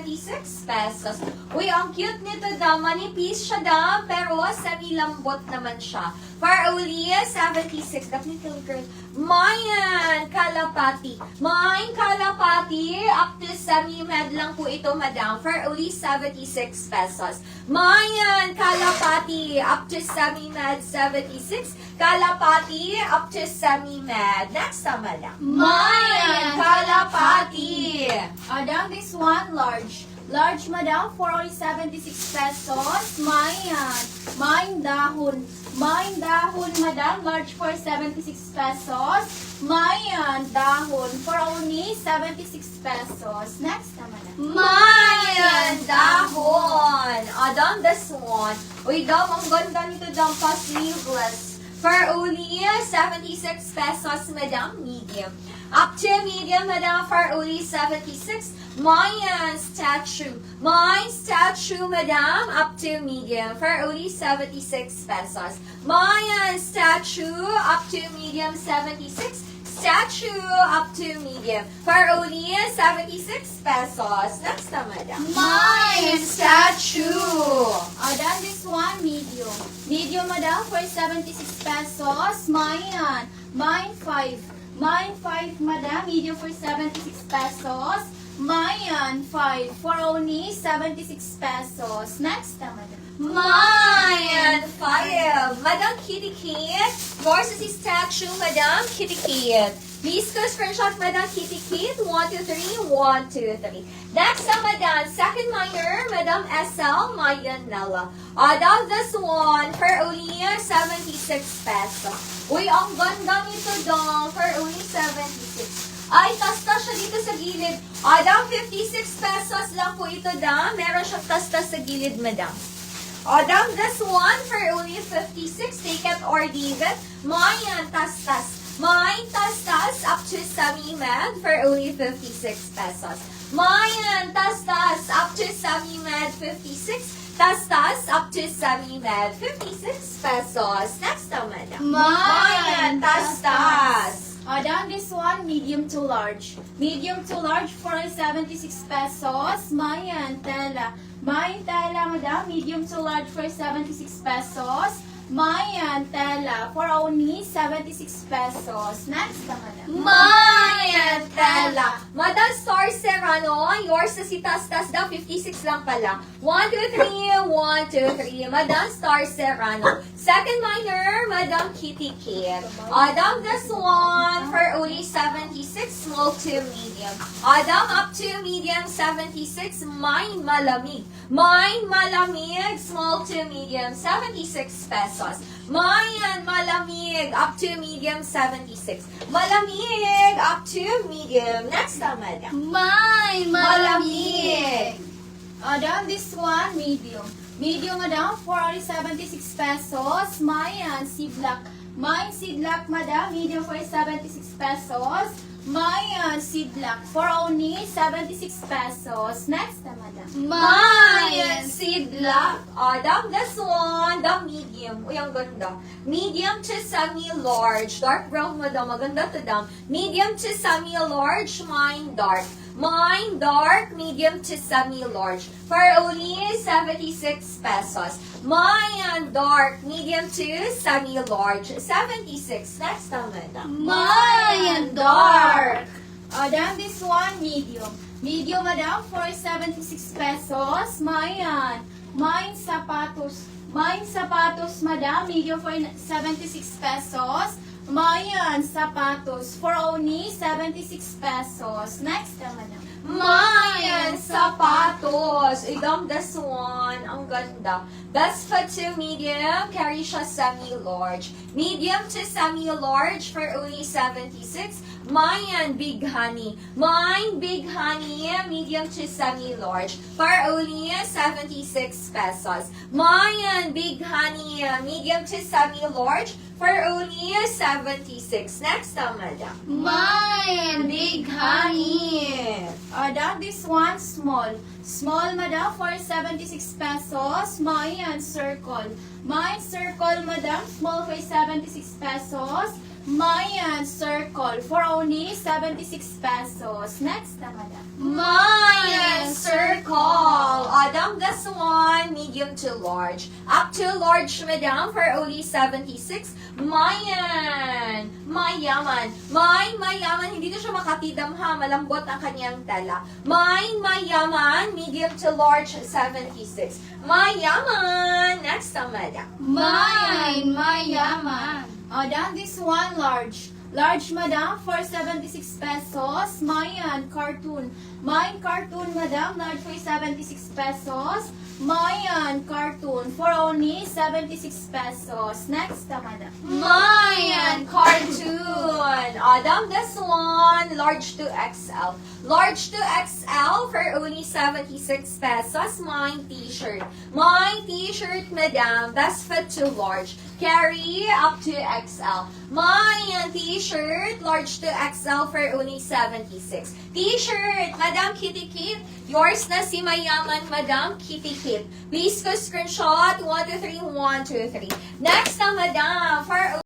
76 pesos. Uy, ang cute nito daw. Manipis siya daw, pero semi-lambot naman siya. For only 76. Definitely girl. Mayan, kalapati. Mayan, kalapati. Up to semi-med lang po ito, madam. For only 76 pesos. Mayan, kalapati. Up to semi-med, 76. Kalapati, up to semi-med. Next time, madam. Mayan, kalapati. Madam, this one, large. Large, madam, for only 76 pesos. Mayan. Main dahon. Main dahon, madam, large for 76 pesos. Mayan dahon for only 76 pesos. Next naman. Mayan, dahon. Adam, this one. Uy, daw, ang ganda nito daw pa sleeveless. For only 76 pesos, madam, medium. Up to medium, madam, for only 76. Mayan statue. Mayan statue, madam, up to medium for only 76 pesos. Mayan statue, up to medium, 76. Statue, up to medium for only 76 pesos. Next time, madam. Mayan statue. Then this one, medium. Medium, madam, for 76 pesos. Mayan. Mayan 5. Mayan 5, madam, medium for 76 pesos. Mayan 5 for only 76 pesos. Next time, madam. Mayan 5. Madam Kitty Kid. Yours is the statue, Madam Kitty Kid. Please go screenshot Madam Kitty Kid. 1, 2, 3. 1, 2, 3. Next up, Madam. Second minor, Madam SL Mayanella. Daw this one for only 76 pesos. Uy, ang ganda nito daw for only 76. Ay, tas-tas siya dito sa gilid. Daw 56 pesos lang po ito daw. Meron siyang tas-tas sa gilid, Madam. Daw this one for only 56. Take it or leave it. Mayan tas-tas. Mayan tas-tas up to semi-med for only 56 pesos. Mayan tas-tas up to semi-med 56. Tas-tas up to semi-med 56 pesos. Next time, Madam. Mayan tas-tas. Then this one, medium to large. Medium to large for 76 pesos. Mayan tela. Mayan tela, madam, medium to large for 76 pesos. Mayan tela for only 76 pesos. Next na, madam. Mayan tela. Madam Star Serrano, yours na si Tas-Tas daw, 56 lang pala. 1, 2, 3, 1, 2, 3. Madam Star Serrano. Second minor, Madam Kitty Kid. Adam, this one for only 76, small to medium. Adam, up to medium, 76. Mine malamig. Mine malamig, small to medium, 76 pesos. Mayan malamig, up to medium, 76. Malamig, up to medium. Next time, Madam. Mine Malamig. Then this one, medium. Medium, madam, for only 76 pesos. Mayan sidlak. Mayan sidlak, madam, medium for 76 pesos. Mayan sidlak for only 76 pesos. Next na, madam. Mayan seedlak. Adam, this one, the medium. Uy, ang ganda. Medium to semi-large. Dark brown, madam. Maganda to, dam. Medium to semi-large, mine dark. Mine dark, medium to semi-large. For only 76 pesos. Mine dark, medium to semi-large. 76. Next time, madam. Mayan dark. Then this one, medium. Medium, madam, for 76 pesos. Mayan. Mayan sapatos. Mayan sapatos, madam, medium for 76 pesos. Mayan sapatos for only 76 pesos. Next na, madam. Mayan sapatos. Idam, this one. Ang ganda. Best fit to medium. Carry siya semi-large. Medium to semi-large for only 76. Mayan big honey. Mine big honey. Medium to semi-large for only 76 pesos. Mayan big honey. Medium to semi-large for only 76. Next time, madam. Mayan Big honey. Then this one, small. Small, madam, for 76 pesos. Mayan circle. Mayan circle, madam, small for 76 pesos. Mayan circle for only 76 pesos. Next na, madam. Mayan circle. Adam, this one, medium to large. Up to large, madam, for only 76. Mayan. Mayaman. Mayaman. Hindi ko siya makatidam ha. Malambot ang kanyang tela. Mayaman. Medium to large, 76. Mayaman. Next na, madam. Mayaman. Madam, this one large. Large, madam, for 76 pesos. Mayan cartoon. Mayan cartoon, madam, large for 76 pesos. Mayan cartoon for only 76 pesos. Next na, madam. Mayan cartoon. Adam, this one, large to XL. Large to XL for only 76 pesos. Mine t-shirt. Mine t-shirt, madam, best fit to large. Carry up to XL. Mayan t-shirt, large to XL for only 76. T-shirt, Madam Kitty Kit. Yours na si Mayaman, Madam Kitty Kit. Please go screenshot 1, 2, 3, 1, 2, 3. Next na, Madam, for